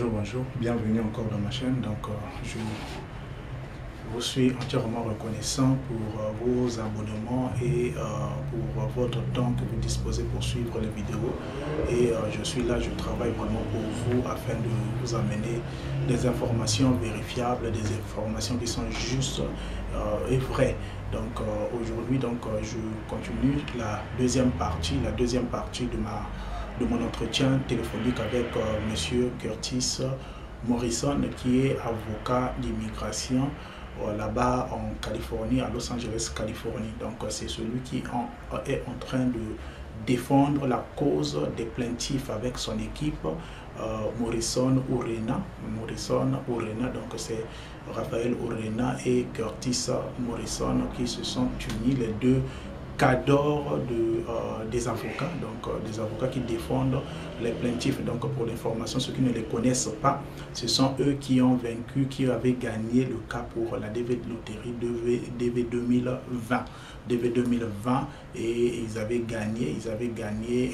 Bonjour, bienvenue encore dans ma chaîne. Je vous suis entièrement reconnaissant pour vos abonnements et pour votre temps que vous disposez pour suivre les vidéos. Et je suis là, je travaille vraiment pour vous afin de vous amener des informations vérifiables, des informations qui sont justes et vraies. Aujourd'hui, je continue la deuxième partie de mon entretien téléphonique avec Monsieur Curtis Morrison, qui est avocat d'immigration là-bas en Californie, à Los Angeles, Californie. C'est celui qui est en train de défendre la cause des plaintifs avec son équipe, Morrison Urena. Donc c'est Raphaël Urena et Curtis Morrison qui se sont unis, les deux cadors des avocats, des avocats qui défendent les plaintifs. Pour l'information, ceux qui ne les connaissent pas, ce sont eux qui ont vaincu, qui avaient gagné le cas pour la DV Loterie DV 2020. DV 2020, et ils avaient gagné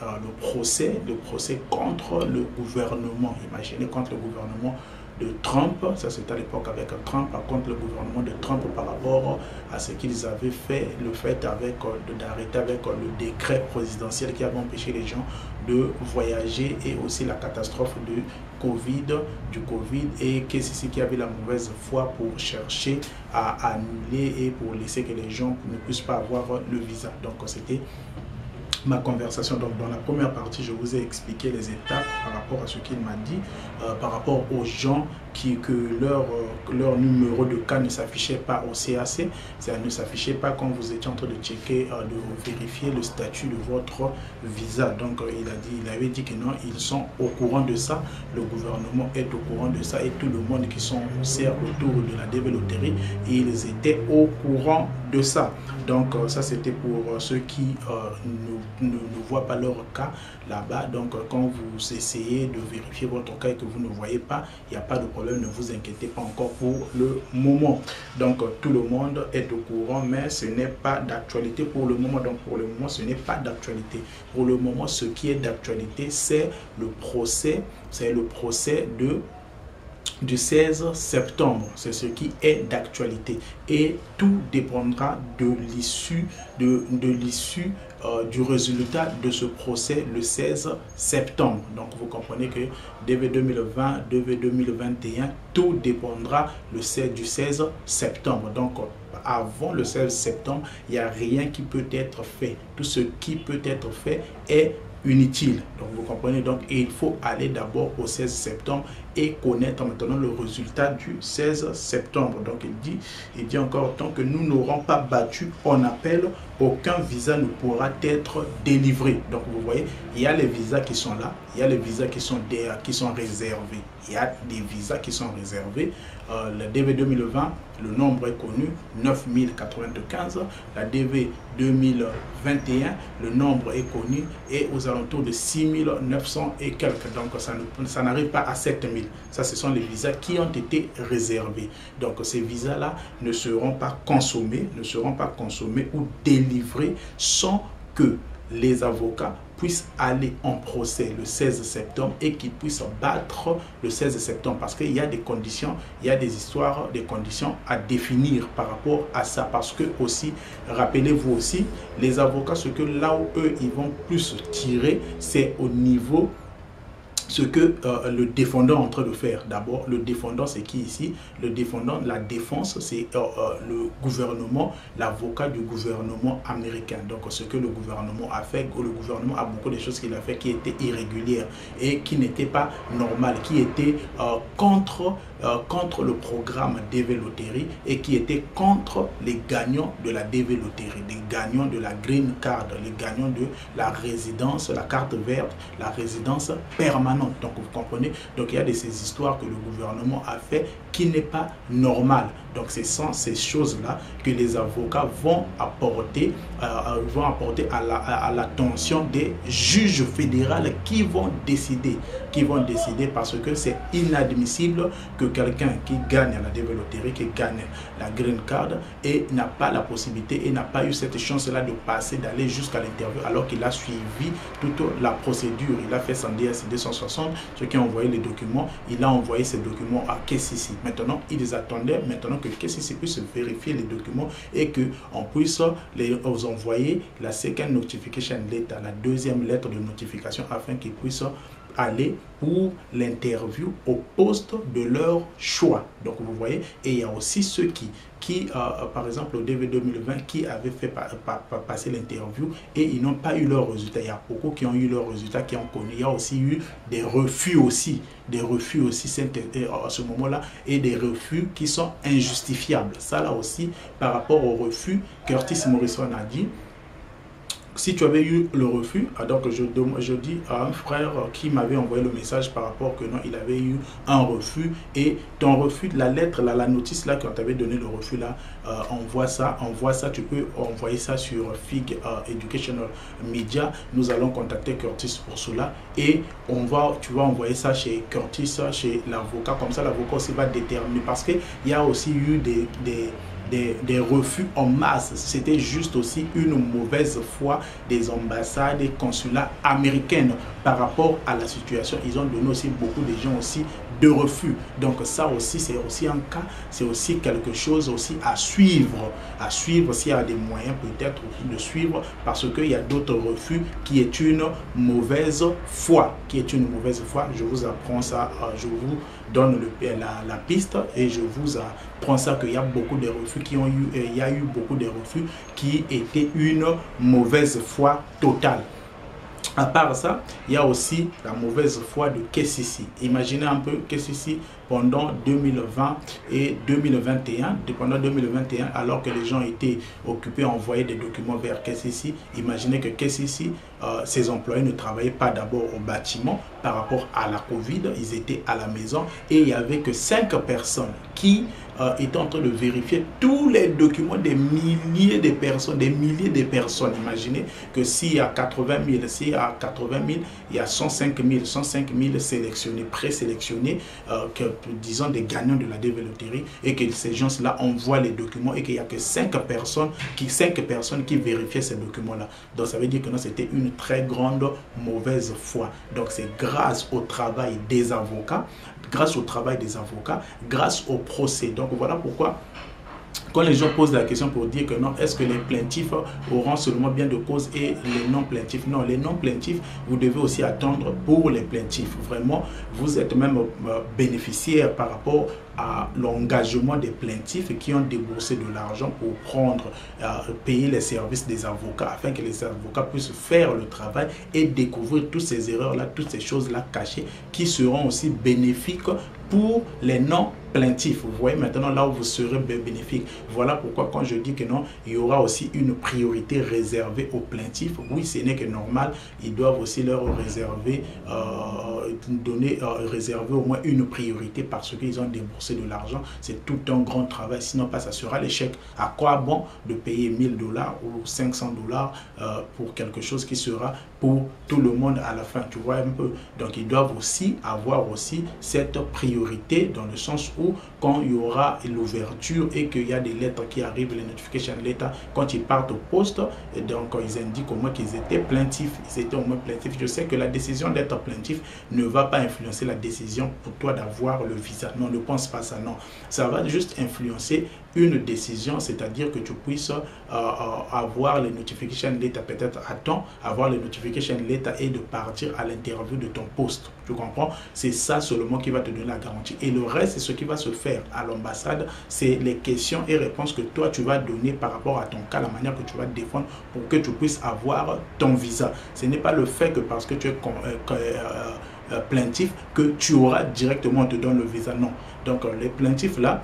le procès contre le gouvernement. Imaginez, contre le gouvernement de Trump. Ça c'était à l'époque avec Trump, contre le gouvernement de Trump par rapport à ce qu'ils avaient fait, le fait d'arrêter avec le décret présidentiel qui avait empêché les gens de voyager, et aussi la catastrophe du Covid, et que c'est ce qui avait la mauvaise foi pour chercher à annuler et pour laisser que les gens ne puissent pas avoir le visa. Donc c'était ma conversation. Dans la première partie, je vous ai expliqué les étapes par rapport à ce qu'il m'a dit, par rapport aux gens que leur numéro de cas ne s'affichait pas au CAC, ça ne s'affichait pas quand vous étiez en train de checker, de vérifier le statut de votre visa. Donc il avait dit que non, ils sont au courant de ça, le gouvernement est au courant de ça, et tout le monde qui sont autour de la DV Loterie, ils étaient au courant de ça. Donc ça c'était pour ceux qui ne voient pas leur cas là-bas. Donc quand vous essayez de vérifier votre cas et que vous ne voyez pas, il n'y a pas de problème, ne vous inquiétez pas encore pour le moment. Donc tout le monde est au courant, mais ce n'est pas d'actualité pour le moment. Donc pour le moment, ce n'est pas d'actualité. Pour le moment, ce qui est d'actualité, c'est le procès, du 16 septembre. C'est ce qui est d'actualité, et tout dépendra de l'issue du résultat de ce procès le 16 septembre. Donc vous comprenez que DV 2020, DV 2021, tout dépendra du 16 septembre. Donc avant le 16 septembre, il n'y a rien qui peut être fait. Tout ce qui peut être fait est inutile. Donc vous comprenez, donc il faut aller d'abord au 16 septembre et connaître maintenant le résultat du 16 septembre. Donc il dit encore, tant que nous n'aurons pas battu en appel, aucun visa ne pourra être délivré. Donc vous voyez, il y a les visas qui sont là, il y a les visas qui sont réservés. Il y a des visas qui sont réservés. Le DV 2020, le nombre est connu, 9095. La DV 2021, le nombre est connu, et aux alentours de 6900 et quelques. Donc ça n'arrive pas à 7000. Ça, ce sont les visas qui ont été réservés. Donc ces visas-là ne seront pas consommés ou délivrés sans que les avocats puissent aller en procès le 16 septembre et qu'ils puissent battre le 16 septembre, parce qu'il y a des conditions, il y a des conditions à définir par rapport à ça. Parce que aussi, rappelez-vous aussi, les avocats, ce que là où eux ils vont plus tirer, c'est au niveau ce que le défendant est en train de faire. D'abord, le défendant, c'est qui ici? Le défendant, la défense, c'est le gouvernement, l'avocat du gouvernement américain. Donc, ce que le gouvernement a fait, le gouvernement a beaucoup de choses qu'il a fait qui étaient irrégulières et qui n'étaient pas normales, qui étaient contre le programme DV Loterie, et qui étaient contre les gagnants de la DV Loterie, les gagnants de la Green Card, les gagnants de la résidence, la carte verte, la résidence permanente. Donc vous comprenez, donc il y a de ces histoires que le gouvernement a fait qui n'est pas normal. Donc c'est sans ces choses-là que les avocats vont apporter à l'attention des juges fédéraux qui vont décider, parce que c'est inadmissible que quelqu'un qui gagne à la DV Loterie, qui gagne la Green Card, et n'a pas la possibilité et n'a pas eu cette chance-là de passer, d'aller jusqu'à l'interview, alors qu'il a suivi toute la procédure. Il a fait son DS 260 360, ceux qui ont envoyé les documents, il a envoyé ces documents à KCC. Maintenant, ils attendaient maintenant que KCC puisse vérifier les documents et qu'on puisse les envoyer la second notification letter, la deuxième lettre de notification, afin qu'ils puissent aller pour l'interview au poste de leur choix. Donc vous voyez, et il y a aussi ceux qui par exemple au DV 2020, qui avaient fait passer l'interview et ils n'ont pas eu leur résultat. Il y a beaucoup qui ont eu leur résultat, qui ont connu. Il y a aussi eu des refus aussi, à ce moment-là, et des refus qui sont injustifiables. Ça là aussi, par rapport au refus, Curtis Morrison a dit, si tu avais eu le refus, donc je dis à un frère qui m'avait envoyé le message par rapport que non, il avait eu un refus, et ton refus, la lettre, la notice là qu'on t'avait donné le refus là, envoie ça, tu peux envoyer ça sur FIG Educational Media. Nous allons contacter Curtis pour cela et tu vas envoyer ça chez Curtis, chez l'avocat, comme ça l'avocat aussi va déterminer, parce qu'il y a aussi eu des refus en masse. C'était juste aussi une mauvaise foi des ambassades et consulats américaines par rapport à la situation. Ils ont donné aussi beaucoup de gens aussi de refus. Donc ça aussi, c'est aussi un cas, c'est aussi quelque chose aussi à suivre s'il y a des moyens peut-être de suivre, parce qu'il y a d'autres refus qui est une mauvaise foi, Je vous apprends ça, je vous donne la piste et je vous apprends ça, qu'il y a beaucoup de refus il y a eu beaucoup de refus qui étaient une mauvaise foi totale. À part ça, il y a aussi la mauvaise foi de KCC. Imaginez un peu KCC pendant 2020 et 2021. Pendant 2021, alors que les gens étaient occupés à envoyer des documents vers KCC, imaginez que KCC, ses employés ne travaillaient pas d'abord au bâtiment par rapport à la Covid. Ils étaient à la maison et il n'y avait que 5 personnes qui étaient en train de vérifier tous les documents des milliers de personnes, Imaginez que s'il y a 80 000, il y a 105 000 sélectionnés, présélectionnés, disons des gagnants de la DV Loterie, et que ces gens-là envoient les documents et qu'il n'y a que 5 personnes qui vérifiaient ces documents-là. Donc ça veut dire que c'était une très grande mauvaise foi. Donc c'est grâce au travail des avocats, grâce au procès. Donc voilà pourquoi, quand les gens posent la question pour dire que non, est-ce que les plaintifs auront seulement bien de cause et les non-plaintifs? Non, les non-plaintifs, vous devez aussi attendre pour les plaintifs. Vraiment, vous êtes même bénéficiaire par rapport à l'engagement des plaintifs qui ont déboursé de l'argent pour payer les services des avocats, afin que les avocats puissent faire le travail et découvrir toutes ces erreurs-là, toutes ces choses-là cachées qui seront aussi bénéfiques pour les non-plaintifs. Vous voyez maintenant là où vous serez bénéfique. Voilà pourquoi quand je dis que non, il y aura aussi une priorité réservée aux plaintifs. Oui, ce n'est que normal. Ils doivent aussi leur réserver, réserver au moins une priorité, parce qu'ils ont déboursé de l'argent. C'est tout un grand travail. Sinon, ça sera l'échec. À quoi bon de payer 1 000 $ ou 500 $ pour quelque chose qui sera pour tout le monde à la fin? Tu vois un peu. Donc, ils doivent aussi avoir aussi cette priorité, dans le sens où quand il y aura l'ouverture et qu'il y a des lettres qui arrivent, les notification letters, quand ils partent au poste, et donc ils indiquent au moins qu'ils étaient plaintifs. Ils étaient au moins plaintifs. Je sais que la décision d'être plaintif ne va pas influencer la décision pour toi d'avoir le visa. Non, ne pense pas ça, non. Ça va juste influencer une décision, c'est-à-dire que tu puisses avoir les notification letters peut-être à temps, avoir les notification letters et de partir à l'interview de ton poste. Tu comprends? C'est ça seulement qui va te donner la garantie. Et le reste, c'est ce qui va se faire à l'ambassade. C'est les questions et réponses que toi, tu vas donner par rapport à ton cas, la manière que tu vas te défendre pour que tu puisses avoir ton visa. Ce n'est pas le fait que parce que tu es plaintif que tu auras directement, on te donne le visa. Non. Donc, les plaintifs là,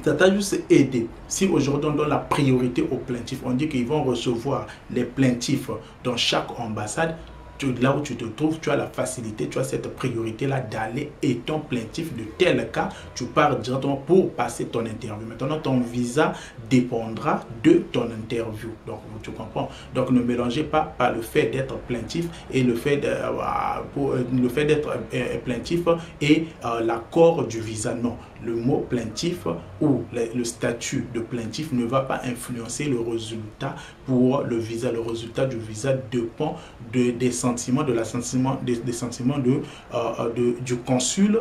ça t'a juste aidé. Si aujourd'hui on donne la priorité aux plaintifs, on dit qu'ils vont recevoir les plaintifs dans chaque ambassade, là où tu te trouves, tu as la facilité, tu as cette priorité-là d'aller, étant plaintif de tel cas, tu pars directement pour passer ton interview. Maintenant, ton visa dépendra de ton interview. Donc, tu comprends. Donc, ne mélangez pas le fait d'être plaintif et le fait d'être plaintif et l'accord du visa. Non. Le mot plaintif ou le statut de plaintif ne va pas influencer le résultat pour le visa. Le résultat du visa dépend des sentiments, des sentiments du consul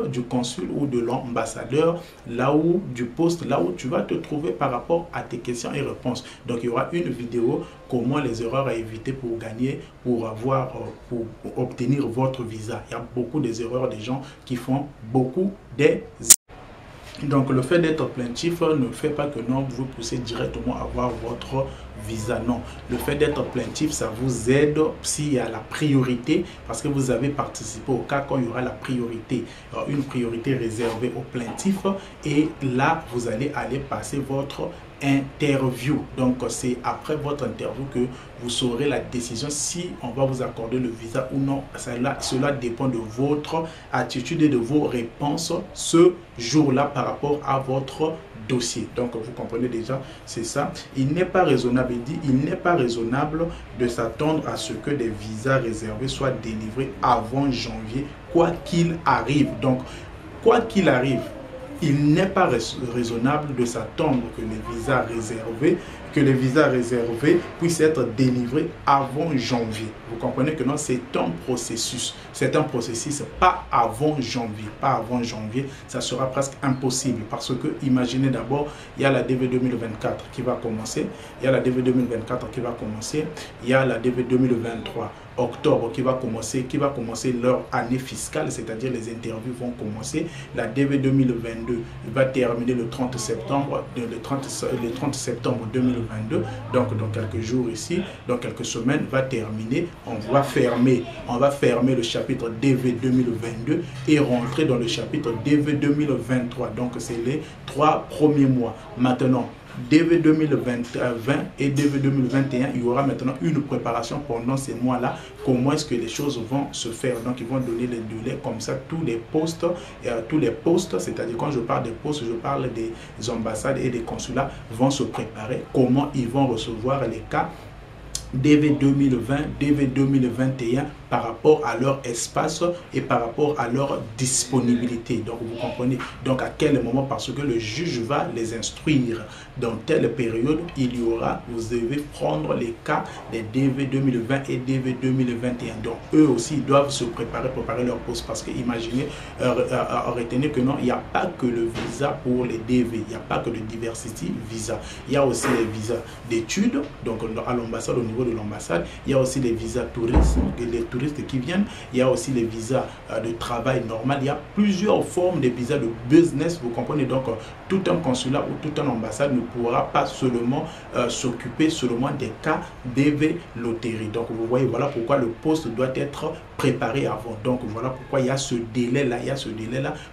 ou de l'ambassadeur, là où du poste, là où tu vas te trouver par rapport à tes questions et réponses. Donc il y aura une vidéo comment les erreurs à éviter pour gagner, pour obtenir votre visa. Il y a beaucoup des erreurs des gens qui font beaucoup des. Donc le fait d'être plaintif ne fait pas que non, vous poussez directement à avoir votre visa. Non, le fait d'être plaintif, ça vous aide s'il y a la priorité, parce que vous avez participé au cas quand il y aura la priorité, une priorité réservée aux plaintifs, et là vous allez passer votre interview. Donc c'est après votre interview que vous saurez la décision si on va vous accorder le visa ou non. Cela dépend de votre attitude et de vos réponses ce jour-là par rapport à votre dossier. Donc vous comprenez déjà, c'est ça. Il n'est pas raisonnable, il n'est pas raisonnable de s'attendre à ce que des visas réservés soient délivrés avant janvier, quoi qu'il arrive. Donc quoi qu'il arrive, il n'est pas raisonnable de s'attendre que les visas réservés puissent être délivrés avant janvier. Vous comprenez que non, c'est un processus. C'est un processus, pas avant janvier. Pas avant janvier, ça sera presque impossible. Parce que, imaginez d'abord, il y a la DV 2024 qui va commencer. Il y a la DV 2024 qui va commencer. Il y a la DV 2023. Octobre qui va commencer leur année fiscale, c'est-à-dire les interviews vont commencer. La DV 2022 va terminer le 30 septembre 2022, donc dans quelques jours ici, dans quelques semaines va terminer. On va fermer le chapitre DV 2022 et rentrer dans le chapitre DV 2023. Donc c'est les 3 premiers mois. Maintenant, DV 2020 et DV 2021, il y aura maintenant une préparation pendant ces mois-là. Comment est-ce que les choses vont se faire? Donc, ils vont donner les délais comme ça, tous les postes, c'est-à-dire quand je parle des postes, je parle des ambassades et des consulats vont se préparer. Comment ils vont recevoir les cas DV 2020, DV 2021 par rapport à leur espace et par rapport à leur disponibilité. Donc vous comprenez, donc à quel moment, parce que le juge va les instruire dans telle période, il y aura, vous devez prendre les cas des DV 2020 et DV 2021. Donc eux aussi ils doivent se préparer leur poste, parce que imaginez, retenez que non, il n'y a pas que le visa pour les DV, il n'y a pas que le diversity visa, il y a aussi les visas d'études, donc à l'ambassade, au niveau de l'ambassade, il y a aussi les visas tourisme, les touristes qui viennent, il y a aussi les visas de travail normal, il y a plusieurs formes de visas de business, vous comprenez. Donc tout un consulat ou toute une ambassade ne pourra pas seulement s'occuper seulement des cas DV loterie. Donc vous voyez, voilà pourquoi le poste doit être préparé avant. Donc voilà pourquoi il y a ce délai là,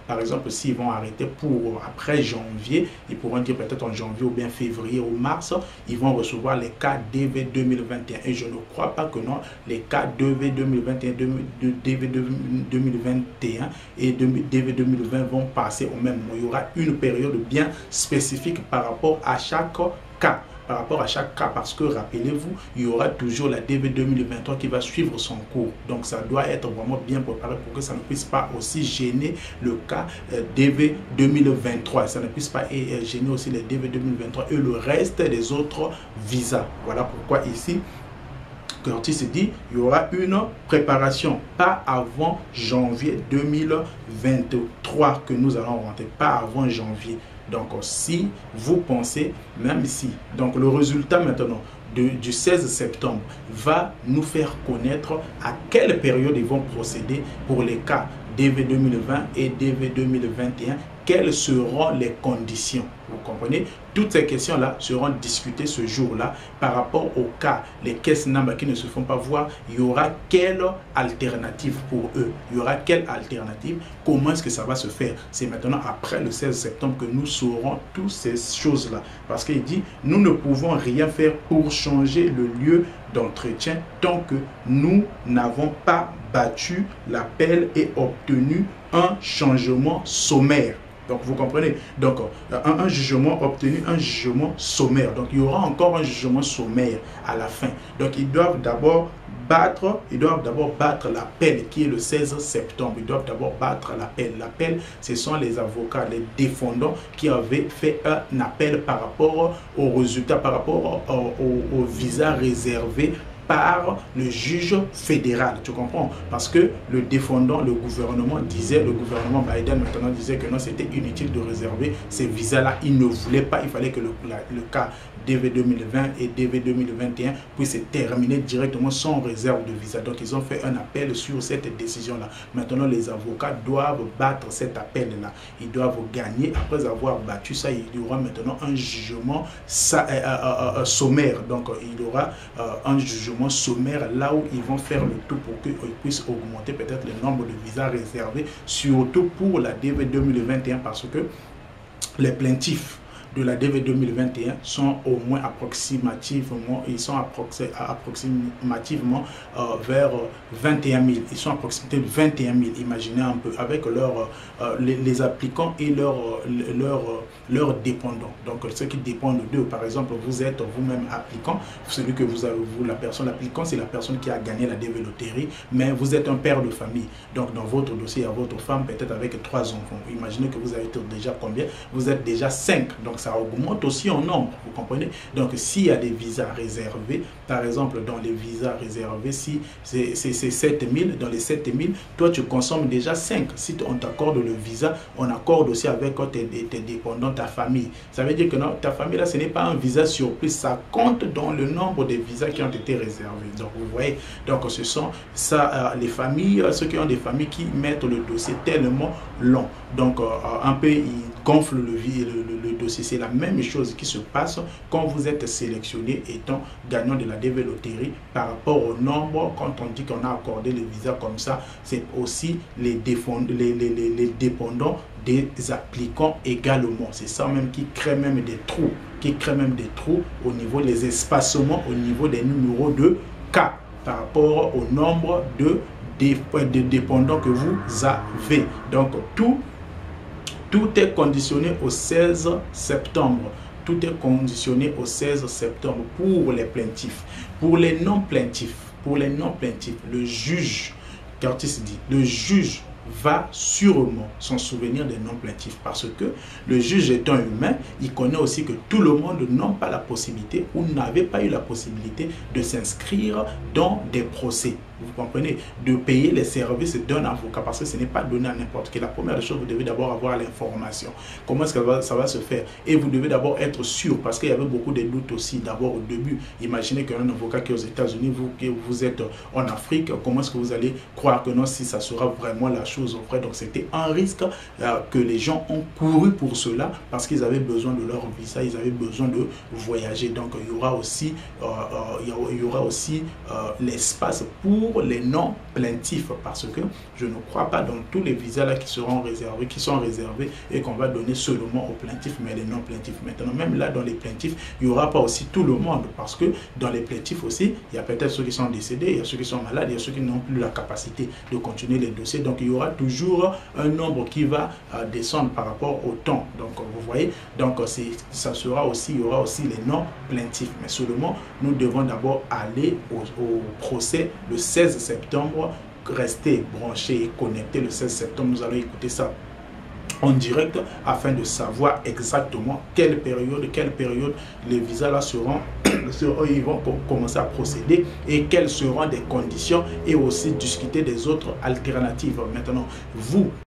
par exemple s'ils vont arrêter pour après janvier, ils pourront dire peut-être en janvier ou bien février ou mars, ils vont recevoir les cas DV 2021, et je ne crois pas que non, les cas DV 2021, DV 2021 et DV 2020 vont passer au même moment. Il y aura une période bien spécifique par rapport à chaque cas. Parce que rappelez-vous, il y aura toujours la DV 2023 qui va suivre son cours. Donc ça doit être vraiment bien préparé pour que ça ne puisse pas aussi gêner le cas DV 2023. Ça ne puisse pas gêner aussi les DV 2023 et le reste des autres visas. Voilà pourquoi ici, Curtis dit, il y aura une préparation, pas avant janvier 2023 que nous allons rentrer, pas avant janvier. Donc si vous pensez, même si, donc le résultat maintenant du 16 septembre va nous faire connaître à quelle période ils vont procéder pour les cas DV 2020 et DV 2021, quelles seront les conditions. Vous comprenez? Toutes ces questions-là seront discutées ce jour-là par rapport au cas, les caisses numbers qui ne se font pas voir. Il y aura quelle alternative pour eux? Il y aura quelle alternative? Comment est-ce que ça va se faire? C'est maintenant après le 16 septembre que nous saurons toutes ces choses-là. Parce qu'il dit, nous ne pouvons rien faire pour changer le lieu d'entretien tant que nous n'avons pas battu l'appel et obtenu un changement sommaire. Donc vous comprenez, donc un jugement obtenu, un jugement sommaire. Donc il y aura encore un jugement sommaire à la fin. Donc ils doivent d'abord battre l'appel qui est le 16 septembre. Ils doivent d'abord battre l'appel. L'appel, ce sont les avocats, les défendants qui avaient fait un appel par rapport au résultat, par rapport au visa réservé par le juge fédéral. Tu comprends? Parce que le défendant, le gouvernement Biden maintenant disait que non, c'était inutile de réserver ces visas-là. Il ne voulait pas, il fallait que le cas DV 2020 et DV 2021 puisse se terminer directement sans réserve de visa. Donc ils ont fait un appel sur cette décision-là. Maintenant, les avocats doivent battre cet appel-là. Ils doivent gagner. Après avoir battu ça, il y aura maintenant un jugement sommaire. Donc il y aura un jugement sommaire là où ils vont faire le tout pour qu'ils puissent augmenter peut-être le nombre de visas réservés, surtout pour la DV 2021, parce que les plaintifs de la DV 2021 sont au moins approximativement, vers 21 000. Ils sont approximativement 21 000. Imaginez un peu, avec les applicants et leurs dépendants. Donc ceux qui dépendent d'eux, par exemple, vous êtes vous-même applicant, celui que vous avez, la personne applicant, c'est la personne qui a gagné la DV loterie, mais vous êtes un père de famille. Donc dans votre dossier, il y a votre femme peut-être avec 3 enfants. Imaginez que vous avez déjà combien? Vous êtes déjà 5. Donc ça augmente aussi en nombre, vous comprenez? Donc s'il y a des visas réservés, par exemple dans les visas réservés, si c'est 7 000, dans les 7 000, toi tu consommes déjà 5. Si on t'accorde le visa, on accorde aussi avec tes dépendants, ta famille. Ça veut dire que non, ta famille là, ce n'est pas un visa surprise, ça compte dans le nombre de visas qui ont été réservés. Donc vous voyez, donc ce sont ça, les familles, ceux qui ont des familles qui mettent le dossier tellement long. Donc un peu ils gonflent le dossier. C'est la même chose qui se passe quand vous êtes sélectionné étant gagnant de la DV loterie par rapport au nombre. Quand on dit qu'on a accordé le visa comme ça, c'est aussi les dépendants des applicants également. C'est ça même qui crée même des trous, au niveau des espacements, au niveau des numéros de cas par rapport au nombre de dépendants que vous avez. Donc tout est conditionné au 16 septembre. Tout est conditionné au 16 septembre pour les plaintifs. Pour les non-plaintifs, le juge, Curtis dit, le juge va sûrement s'en souvenir des non-plaintifs, parce que le juge étant humain, il connaît aussi que tout le monde n'a pas la possibilité ou n'avait pas eu la possibilité de s'inscrire dans des procès. Vous comprenez? De payer les services d'un avocat, parce que ce n'est pas donné à n'importe qui. La première chose, vous devez d'abord avoir l'information. Comment est-ce que ça va se faire? Et vous devez d'abord être sûr, parce qu'il y avait beaucoup de doutes aussi. D'abord au début, imaginez qu'un avocat qui est aux États-Unis, vous êtes en Afrique, comment est-ce que vous allez croire que non, si ça sera vraiment la chose vraie? Donc c'était un risque que les gens ont couru pour cela, parce qu'ils avaient besoin de leur visa, ils avaient besoin de voyager. Donc il y aura aussi l'espace pour les non plaintifs, parce que je ne crois pas dans tous les visas là qui sont réservés et qu'on va donner seulement aux plaintifs, mais les non plaintifs. Maintenant, même là dans les plaintifs, il n'y aura pas aussi tout le monde, parce que dans les plaintifs aussi, il y a peut-être ceux qui sont décédés, il y a ceux qui sont malades, il y a ceux qui n'ont plus la capacité de continuer les dossiers. Donc il y aura toujours un nombre qui va descendre par rapport au temps. Donc vous voyez, donc il y aura aussi les non plaintifs, mais seulement nous devons d'abord aller au procès le 16 septembre. Restez branchés et connectés le 16 septembre. Nous allons écouter ça en direct afin de savoir exactement quelle période les visas là seront ils vont commencer à procéder et quelles seront des conditions, et aussi discuter des autres alternatives. Maintenant, vous